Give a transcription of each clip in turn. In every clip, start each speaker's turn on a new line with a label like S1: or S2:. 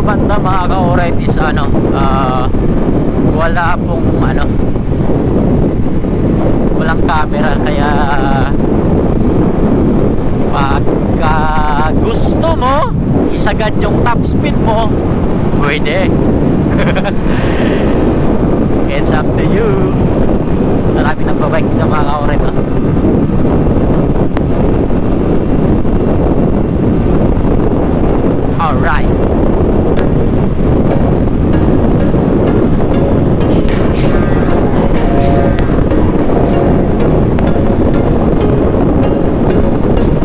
S1: dito banda mga ka-alright is ano, wala pong ano, walang camera, kaya pagka gusto mo isagad yung top speed mo, pwede. It's up to you. Marami nagbabike na mga ka-alright, no? Alright.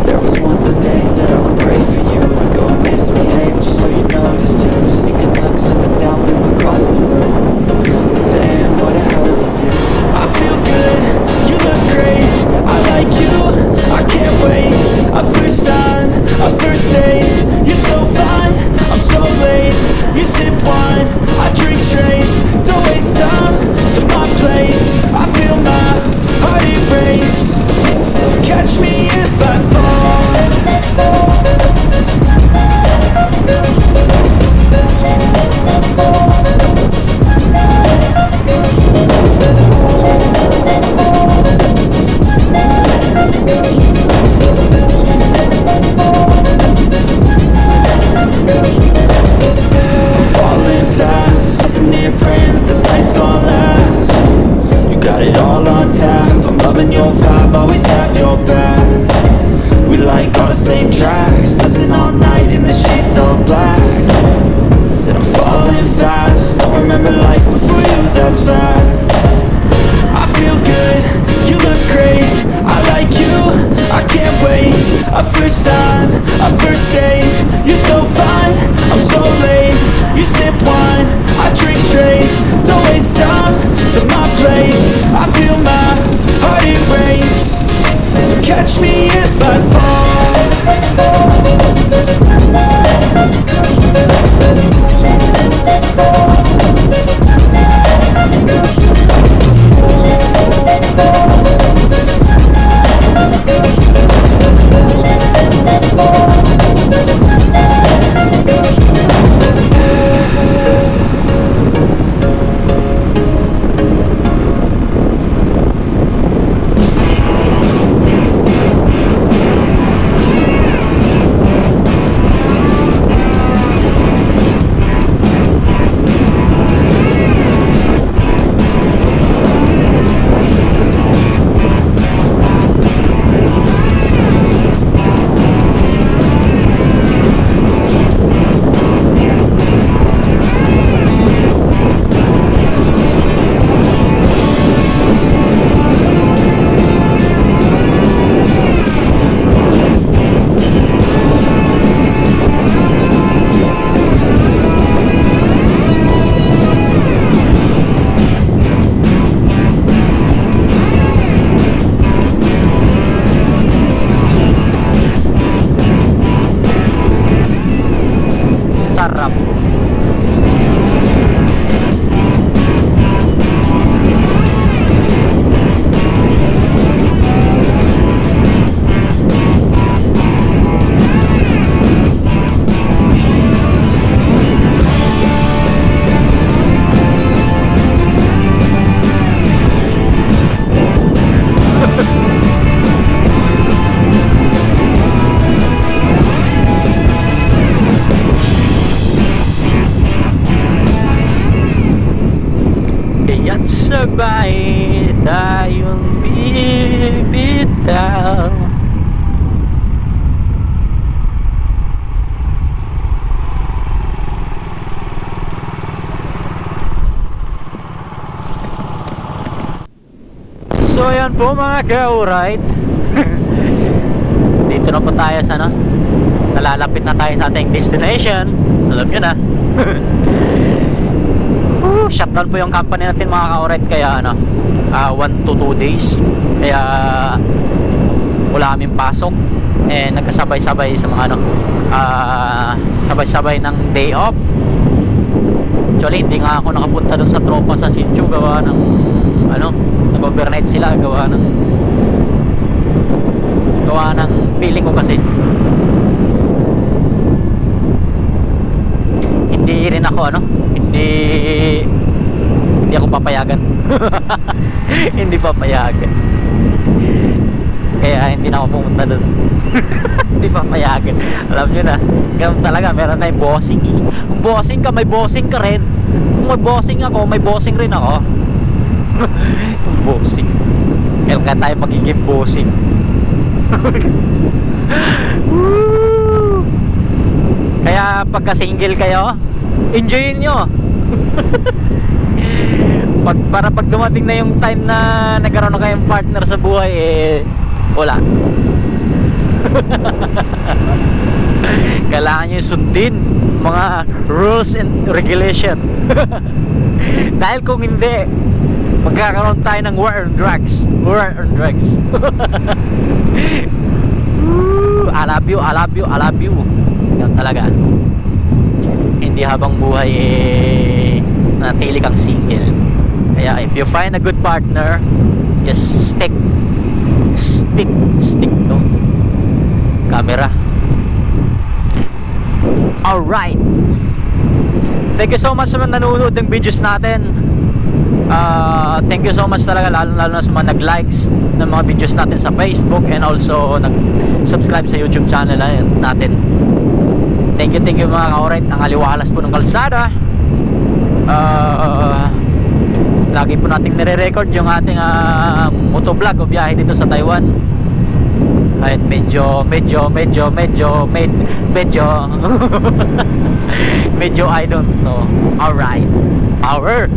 S2: There was once a day that I would pray for you. I'd go and misbehave just so you noticed too. Sneaking looks up and down from across the room. Damn, what a hell of a view. I feel good, you look great. I like you, I can't wait. A first time, a first date. You're so fine, I'm so late. You sip wine, I drink straight. Don't waste time to my place. I feel my heart erase. So catch me if I fall. Falling fast, sitting here praying that this night's gonna last. You got it all on tap, I'm loving your vibe, always have your back. We like all the same tracks, listen all night in the sheets all black. Said I'm falling fast, don't remember life before you, that's fact. I feel good, you look great, I like you, I can't wait. A first time, a first date. You're so fine, I'm so late. You sip wine, I drink straight. Don't waste time to my place. I feel my heart erase. So catch me if I fall.
S1: Sarap. Kaya't sabay tayong bibitaw. So ayan po mga ka-alright. Dito na po tayo sa ano, nalalapit na tayo sa ating destination. Alam nyo na. Shutdown po yung company natin mga ka-alright, kaya ano, 1 to 2 days, kaya wala kaming pasok, nagkasabay-sabay sa mga ano, sabay-sabay ng day off. Actually hindi nga ako nakapunta dun sa tropa sa sitio, gawa ng ano, nag-overnight sila, gawa ng feeling ko kasi hindi ako ano, hindi ako papayagan. Hindi papayagan. Kaya hindi na ako pumunta doon. Hindi papayagan. Alam nyo na, ganun talaga, meron tayong bossing eh. Kung bossing ka, may bossing ka rin. Kung may bossing ako, may bossing rin ako. Yung bossing. Kaya tayo magiging bossing. Woo! Kaya pagka single kayo, enjoyin nyo. Para pag dumating na yung time na nagkaroon na kayong partner sa buhay, eh wala. Kailangan nyo sundin mga rules and regulation. Dahil kung hindi, magkakaroon tayo ng war on drugs. War on drugs. I love you, I love you, I love you. Yan talaga. Hindi habang buhay eh natili kang single. Kaya if you find a good partner, just stick to camera. Alright, thank you so much sa mga nanonood ng videos natin. Thank you so much talaga, lalo na sa mga nag-likes ng mga videos natin sa Facebook, and also nag-subscribe sa YouTube channel natin. Thank you mga ka-alright. Ang aliwalas po ng kalsada. Lagi po nating nire-record yung ating motovlog o biyahe dito sa Taiwan. Kahit medyo medyo I don't know. Alright, power.